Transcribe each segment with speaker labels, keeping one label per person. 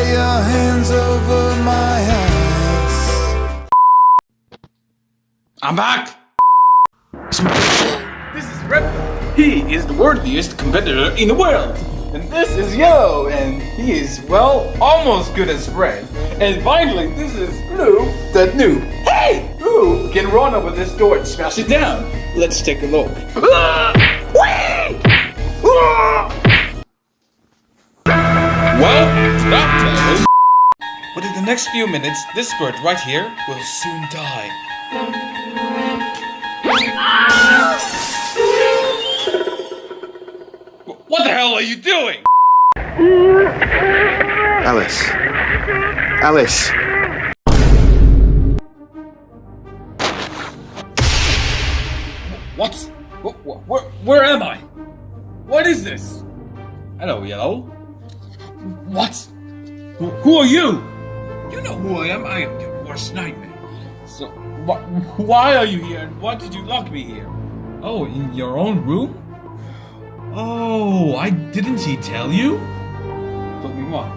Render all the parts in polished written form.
Speaker 1: lay your hands over my eyes.
Speaker 2: I'm back! This is Red. He is the worthiest competitor in the world. And this is Yellow, and he is, well, almost good as Red. And finally, this is Blue, the noob. Hey! Blue can run over this door and smash it down. Let's take a look. Well, that was... But in the next few minutes, this bird right here will soon die. What the hell are you doing?
Speaker 3: Alice. Alice.
Speaker 2: What? Where am I? What is this? Hello, Yellow. What? Who are you? You know who I am. I am your worst nightmare. So, why are you here and why did you lock me here? Oh, in your own room? Oh, didn't he tell you? Told me what?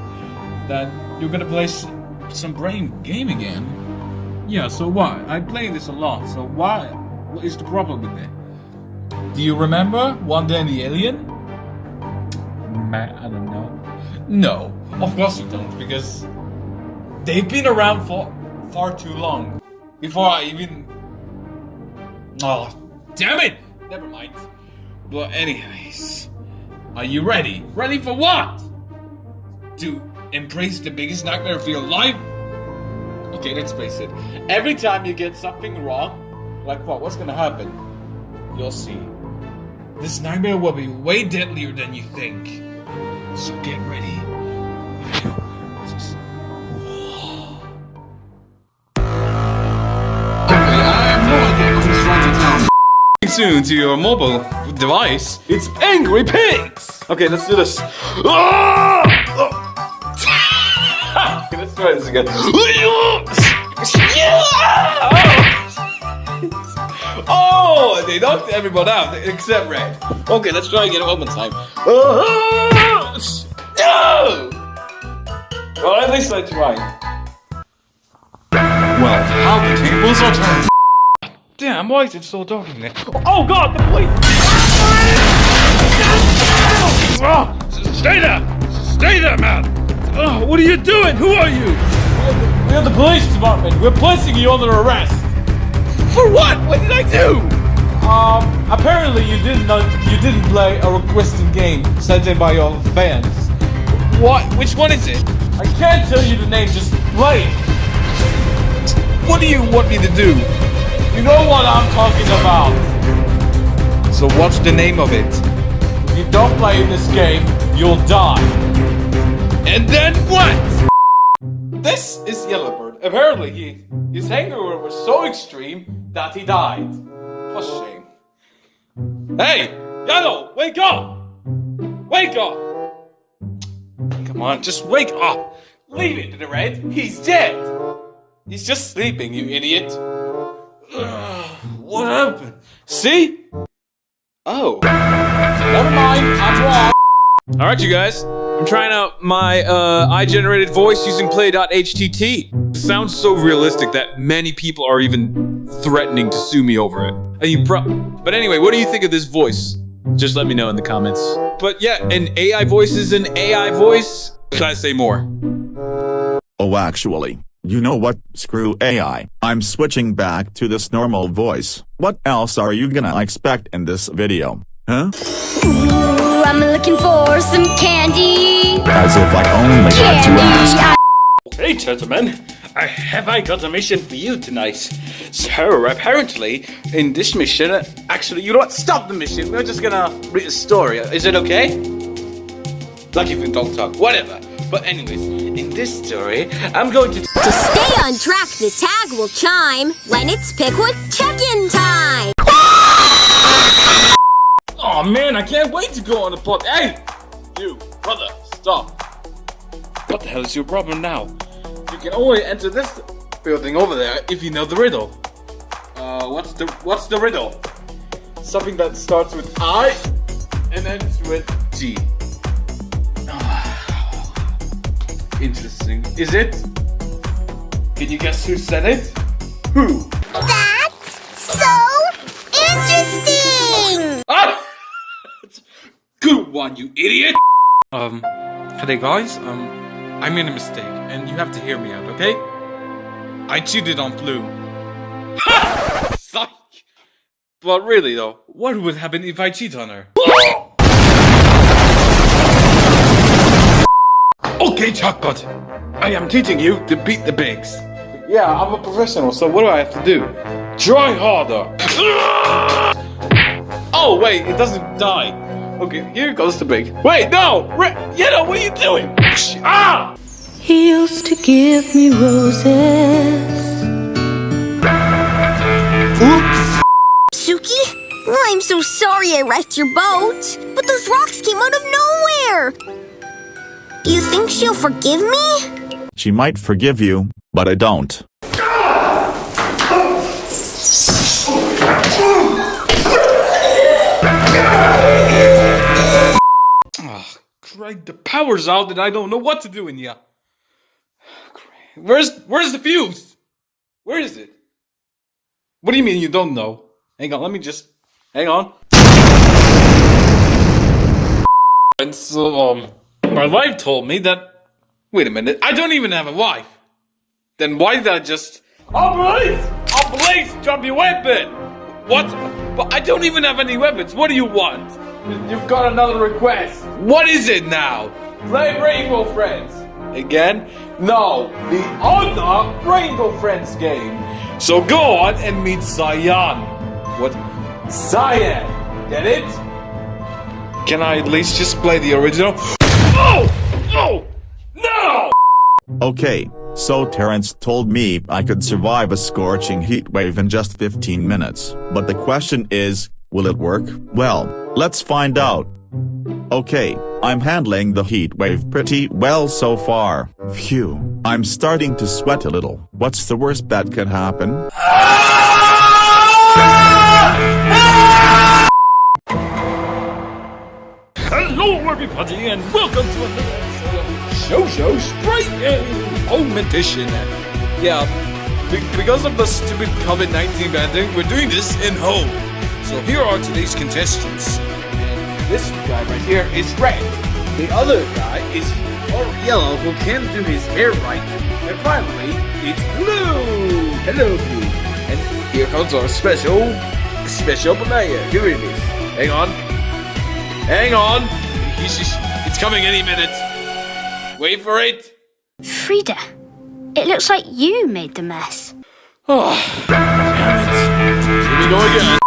Speaker 2: That you're gonna play some brain game again? Yeah, so what? I play this a lot, so what is the problem with it? Do you remember One Day and the Alien? I don't know. No, of course you don't, because they've been around for far too long. Before I even... Oh, damn it! Never mind. But anyways, are you ready? Ready for what? To embrace the biggest nightmare of your life? Okay, let's face it. Every time you get something wrong, like what? What's gonna happen? You'll see. This nightmare will be way deadlier than you think. So get ready. Soon to your mobile device, it's Angry Pigs! Okay, let's do this. Okay, let's try this again. Oh, they knocked everyone out except Red. Okay, let's try again one more time. No! Well, at least I tried. Well, how the tables are turned. Damn, why is it so dark in there? Oh god, the police! Stay there! Stay there, man! What are you doing? Who are you? We're the police department. We're placing you under arrest. For what? What did I do? Apparently you didn't play a requested game sent in by your fans. What? Which one is it? I can't tell you the name, just play it. What do you want me to do? You know what I'm talking about. So what's the name of it? If you don't play this game, you'll die. And then what? This is Yellowbird. Apparently his hangover was so extreme that he died. What a shame. Hey! Yellow! Wake up! Wake up! Come on, just wake up! Leave it to the Red. He's dead! He's just sleeping, you idiot. What happened? See? Oh. Never mind, I'm wrong. Alright, you guys. I'm trying out my AI-generated voice using play.htt. It sounds so realistic that many people are even threatening to sue me over it. But anyway, what do you think of this voice? Just let me know in the comments. But yeah, an AI voice is an AI voice. Should I say more?
Speaker 3: Oh, actually. You know what? Screw AI. I'm switching back to this normal voice. What else are you gonna expect in this video? Huh?
Speaker 4: Ooh, I'm looking for some candy.
Speaker 3: As if I only had to ask.
Speaker 2: Hey gentlemen, I got a mission for you tonight. So apparently, in this mission, actually, you know what? Stop the mission. We're just gonna read a story. Is it okay? Like if you don't talk, whatever. But anyways, in this story, I'm going to
Speaker 4: stay on track, the tag will chime when it's Pickwood check-in time.
Speaker 2: Oh man, I can't wait to go on the pod. Hey! You, brother, stop. What the hell is your problem now? You can only enter this building over there if you know the riddle. What's the riddle? Something that starts with I and ends with G. interesting, is it? Can you guess who said it? Who?
Speaker 4: That's so interesting!
Speaker 2: Ah! Good one, you idiot! Hey guys, I made a mistake, and you have to hear me out, okay? I cheated on Blue. Ha! Psych! But really though, what would happen if I cheat on her? Okay, Chocolate. I am teaching you to beat the pigs. Yeah, I'm a professional, so what do I have to do? Try harder. Oh, wait, it doesn't die. Okay, here goes the pig. Wait, no! Yellow, what are you doing? Ah!
Speaker 5: He used to give me roses.
Speaker 2: Oops!
Speaker 4: Suki, I'm so sorry I wrecked your boat, but those rocks came out of nowhere. Do you think she'll forgive me?
Speaker 3: She might forgive you, but I don't.
Speaker 2: Oh, Craig, the power's out and I don't know what to do in here. Where's the fuse? Where is it? What do you mean you don't know? Hang on, let me just... Hang on. And so, my wife told me that... Wait a minute, I don't even have a wife. Then why did I just... Oh, police! Oh, police! Drop your weapon! What? But I don't even have any weapons. What do you want? You've got another request. What is it now? Play Rainbow Friends. Again? No, the other Rainbow Friends game. So go on and meet Cyan. What? Cyan. Get it? Can I at least just play the original? Oh! Oh! No!
Speaker 3: Okay, so Terrence told me I could survive a scorching heat wave in just 15 minutes. But the question is, will it work? Well, let's find out. Okay, I'm handling the heat wave pretty well so far. Phew, I'm starting to sweat a little. What's the worst that could happen?
Speaker 2: Hello everybody and welcome to another episode of Shoujo Spray Game Home Edition. Yeah, because of the stupid COVID-19 pandemic, we're doing this in home. So here are today's contestants. And this guy right here is red. The other guy is yellow who can't do his hair right. And finally, it's blue. Hello blue. And here comes our special player. Here it is. Hang on. Hang on! It's coming any minute. Wait for it.
Speaker 5: Frida, it looks like you made the mess.
Speaker 2: Oh, damn it. Here we go again.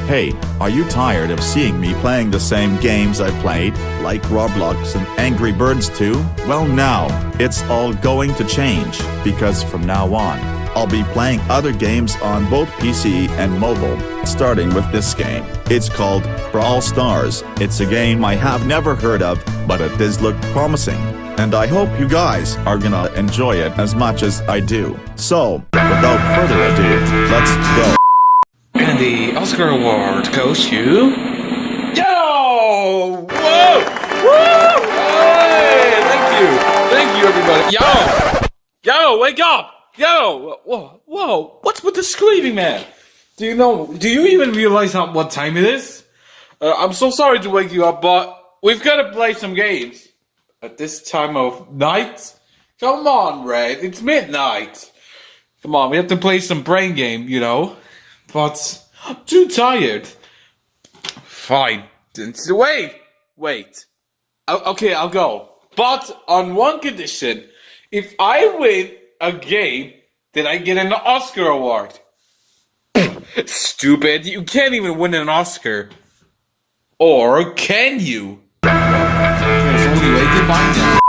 Speaker 3: Hey, are you tired of seeing me playing the same games I played, like Roblox and Angry Birds 2? Well now, it's all going to change, because from now on, I'll be playing other games on both PC and mobile, starting with this game. It's called Brawl Stars. It's a game I have never heard of, but it does look promising. And I hope you guys are gonna enjoy it as much as I do. So, without further ado, let's go.
Speaker 2: And the Oscar award goes to... Yo! Whoa! Woo! Hey! Thank you everybody. Yo, wake up! Yo! Whoa! What's with the screaming, man? Do you even realize what time it is? I'm so sorry to wake you up, but we've got to play some games. At this time of night? Come on, Red, it's midnight. Come on, we have to play some brain game, you know? But I'm too tired. Fine. Wait. Okay, I'll go. But on one condition. If I win a game, then I get an Oscar award. Stupid, you can't even win an Oscar. Or can you? There's only way to find out.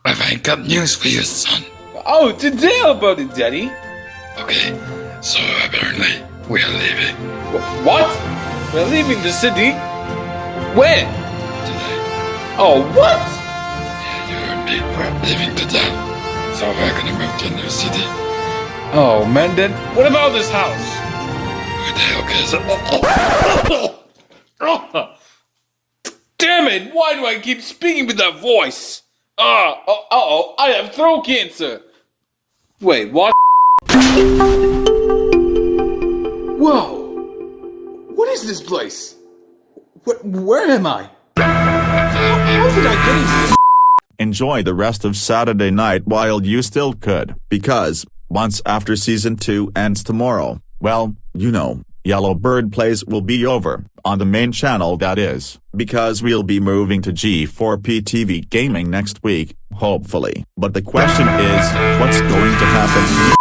Speaker 6: I've got news for you, son.
Speaker 2: Oh, tell about it, Daddy.
Speaker 6: Okay, so apparently we are leaving
Speaker 2: What? We're leaving the city? When?
Speaker 6: today.
Speaker 2: Oh, what?
Speaker 6: Yeah, you heard me. We're leaving today. So we're gonna move to a new city.
Speaker 2: Oh, man, then what about this house?
Speaker 6: Who the hell cares?
Speaker 2: Damn it, why do I keep speaking with that voice? Uh-oh, I have throat cancer. Wait, what? Whoa. What is this place? Where am I? How did I get into this?
Speaker 3: Enjoy the rest of Saturday night while you still could, because, once after Season 2 ends tomorrow, well, you know, Yellow Bird Plays will be over, on the main channel that is, because we'll be moving to G4p TV Gaming next week, hopefully. But the question is, what's going to happen?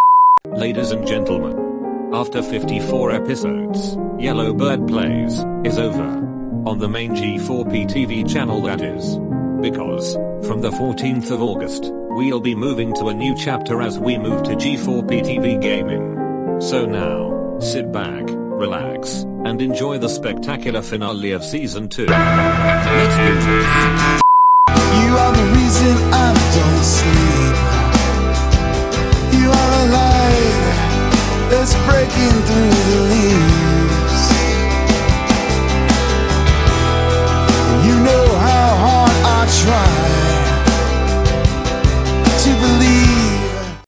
Speaker 7: Ladies and gentlemen, after 54 episodes, Yellow Bird Plays is over. On the main G4p TV channel that is. Because, from the 14th of August, we'll be moving to a new chapter as we move to G4p TV Gaming. So now, sit back, relax, and enjoy the spectacular finale of Season 2. Let's do this.
Speaker 1: You are the reason I don't sleep. You are a light that's breaking through